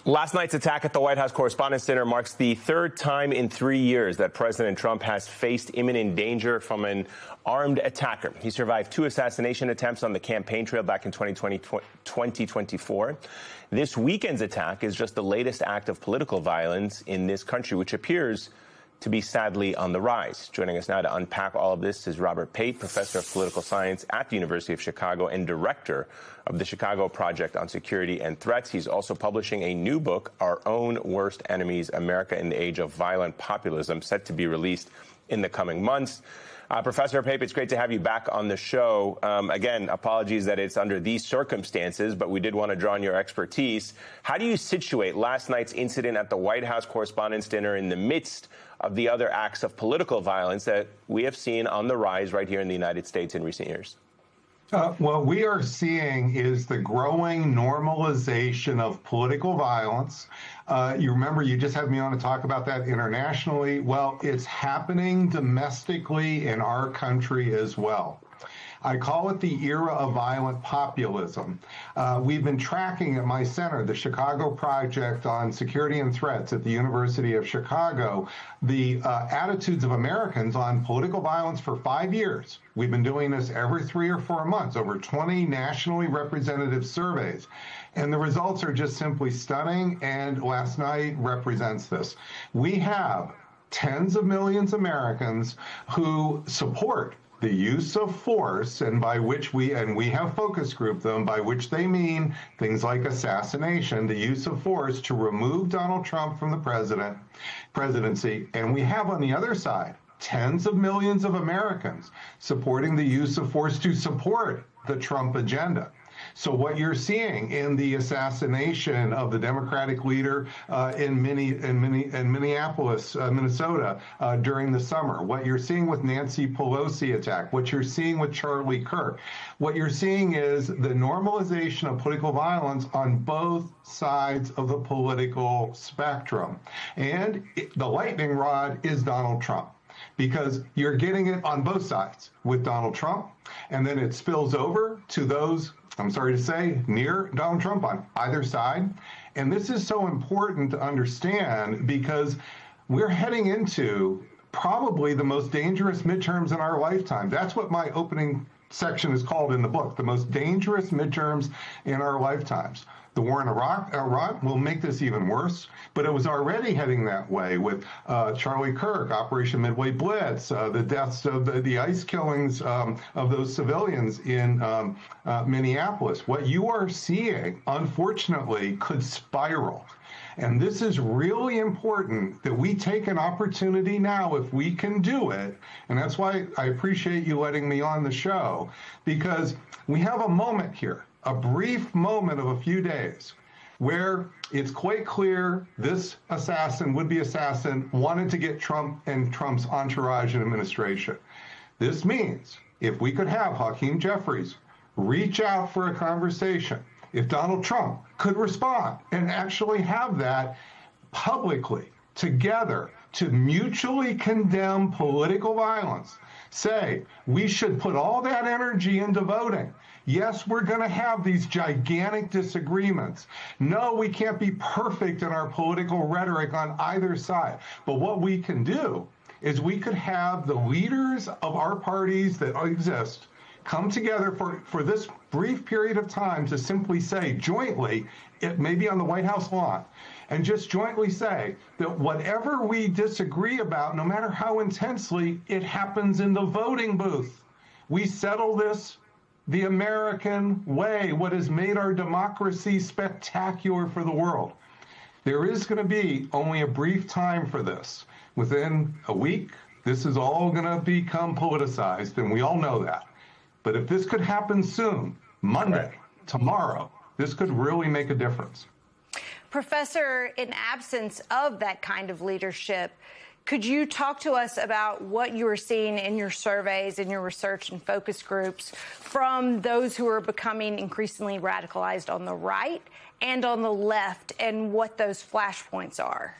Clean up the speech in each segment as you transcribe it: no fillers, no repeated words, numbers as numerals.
Last night's attack at the White House Correspondents' Dinner marks the third time in 3 years that President Trump has faced imminent danger from an armed attacker. He survived 2 assassination attempts on the campaign trail back in 2024. This weekend's attack is just the latest act of political violence in this country, which appears to be sadly on the rise. Joining us now to unpack all of this is Robert Pate, professor of political science at the University of Chicago and director of the Chicago Project on Security and Threats. He's also publishing a new book, Our Own Worst Enemies, America in the Age of Violent Populism, set to be released in the coming months. Professor Pape, it's great to have you back on the show. Again, apologies that it's under these circumstances, but we did want to draw on your expertise. How do you situate last night's incident at the White House Correspondents' Dinner in the midst of the other acts of political violence that we have seen on the rise right here in the United States in recent years? What we are seeing is the growing normalization of political violence. You remember you just had me on to talk about that internationally. Well, it's happening domestically in our country as well. I call it the era of violent populism. We've been tracking at my center, the Chicago Project on Security and Threats at the University of Chicago, the attitudes of Americans on political violence for 5 years. We've been doing this every 3 or 4 months, over 20 nationally representative surveys. And the results are just simply stunning, and last night represents this. We have tens of millions of Americans who support the use of force, and by which we have focus grouped them, by which they mean things like assassination, the use of force to remove Donald Trump from the presidency. And we have on the other side tens of millions of Americans supporting the use of force to support the Trump agenda. So what you're seeing in the assassination of the Democratic leader in Minneapolis, Minnesota, during the summer, what you're seeing with Nancy Pelosi attack, what you're seeing with Charlie Kirk, what you're seeing is the normalization of political violence on both sides of the political spectrum. And the lightning rod is Donald Trump, because you're getting it on both sides with Donald Trump, and then it spills over to those, I'm sorry to say, near Donald Trump on either side. And this is so important to understand because we're heading into probably the most dangerous midterms in our lifetime. That's what my opening section is called in the book, the most dangerous midterms in our lifetimes. The war in Iraq will make this even worse, but it was already heading that way with Charlie Kirk, Operation Midway Blitz, the deaths of the ICE killings of those civilians in Minneapolis. What you are seeing, unfortunately, could spiral. And this is really important that we take an opportunity now, if we can do it. And that's why I appreciate you letting me on the show, because we have a moment here, a brief moment of a few days, where it's quite clear this would-be assassin, wanted to get Trump and Trump's entourage and administration. This means if we could have Hakeem Jeffries reach out for a conversation, if Donald Trump could respond and actually have that publicly together to mutually condemn political violence, say we should put all that energy into voting. Yes, we're going to have these gigantic disagreements. No, we can't be perfect in our political rhetoric on either side. But what we can do is we could have the leaders of our parties that exist come together for this brief period of time to simply say jointly, it may be on the White House lawn, and just jointly say that whatever we disagree about, no matter how intensely, it happens in the voting booth. We settle this the American way, what has made our democracy spectacular for the world. There is going to be only a brief time for this. Within a week, this is all going to become politicized, and we all know that. But if this could happen soon, Monday, tomorrow, this could really make a difference. Professor, in absence of that kind of leadership, could you talk to us about what you are seeing in your surveys, in your research and focus groups from those who are becoming increasingly radicalized on the right and on the left, and what those flashpoints are?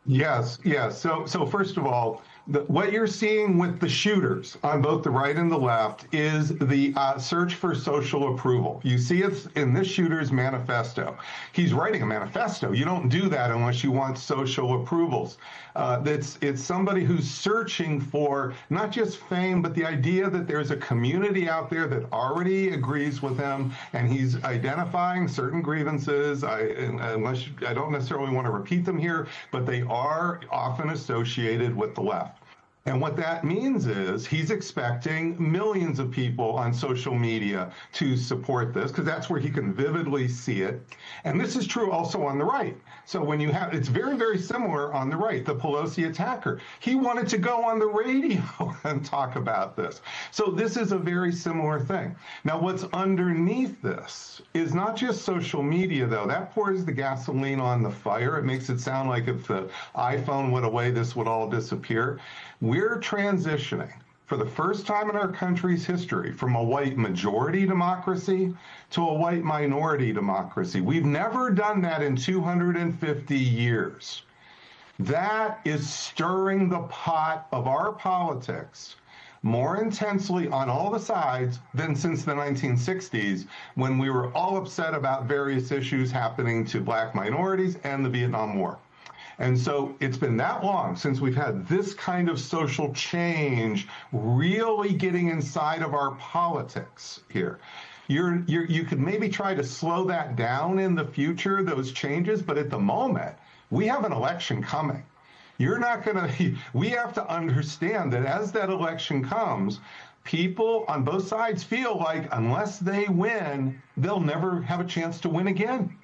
Yes. So first of all, What you're seeing with the shooters on both the right and the left is the search for social approval. You see it in this shooter's manifesto. He's writing a manifesto. You don't do that unless you want social approvals. It's somebody who's searching for not just fame, but the idea that there's a community out there that already agrees with him, and he's identifying certain grievances. I don't necessarily want to repeat them here, but they are often associated with the left. And what that means is he's expecting millions of people on social media to support this, because that's where he can vividly see it. And this is true also on the right. So when you have, it's very, very similar on the right, the Pelosi attacker. He wanted to go on the radio and talk about this. So this is a very similar thing. Now, what's underneath this is not just social media, though. That pours the gasoline on the fire. It makes it sound like if the iPhone went away, this would all disappear. We're transitioning for the first time in our country's history from a white majority democracy to a white minority democracy. We've never done that in 250 years. That is stirring the pot of our politics more intensely on all the sides than since the 1960s, when we were all upset about various issues happening to black minorities and the Vietnam War. And so it's been that long since we've had this kind of social change really getting inside of our politics here. You could maybe try to slow that down in the future, those changes, but at the moment, we have an election coming. You're not going to, we have to understand that as that election comes, people on both sides feel like unless they win, they'll never have a chance to win again.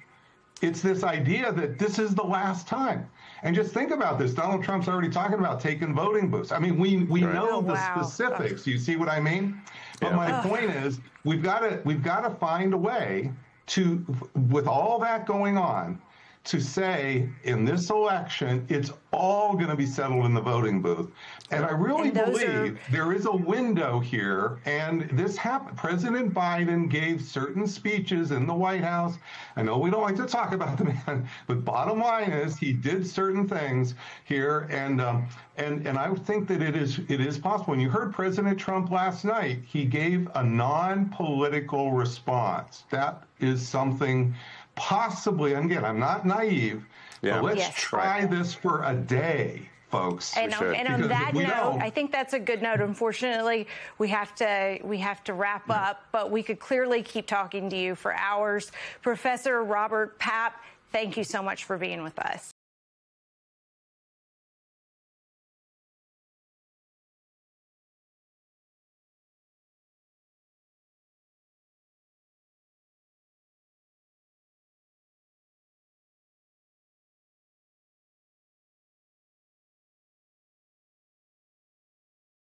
It's this idea that this is the last time. And just think about this. Donald Trump's already talking about taking voting booths. I mean, we right. know the specifics. You see what I mean? But my point is, we've got to find a way to, with all that going on, to say in this election, it's all going to be settled in the voting booth. And I really believe there is a window here, and this happened. President Biden gave certain speeches in the White House. I know we don't like to talk about the man, but bottom line is he did certain things here, and I think that it is possible. When you heard President Trump last night, he gave a non-political response. That is something possibly, and again, I'm not naive, but let's try this for a day, folks. And on that note, I think that's a good note. Unfortunately, we have to wrap up, but we could clearly keep talking to you for hours. Professor Robert Papp, thank you so much for being with us.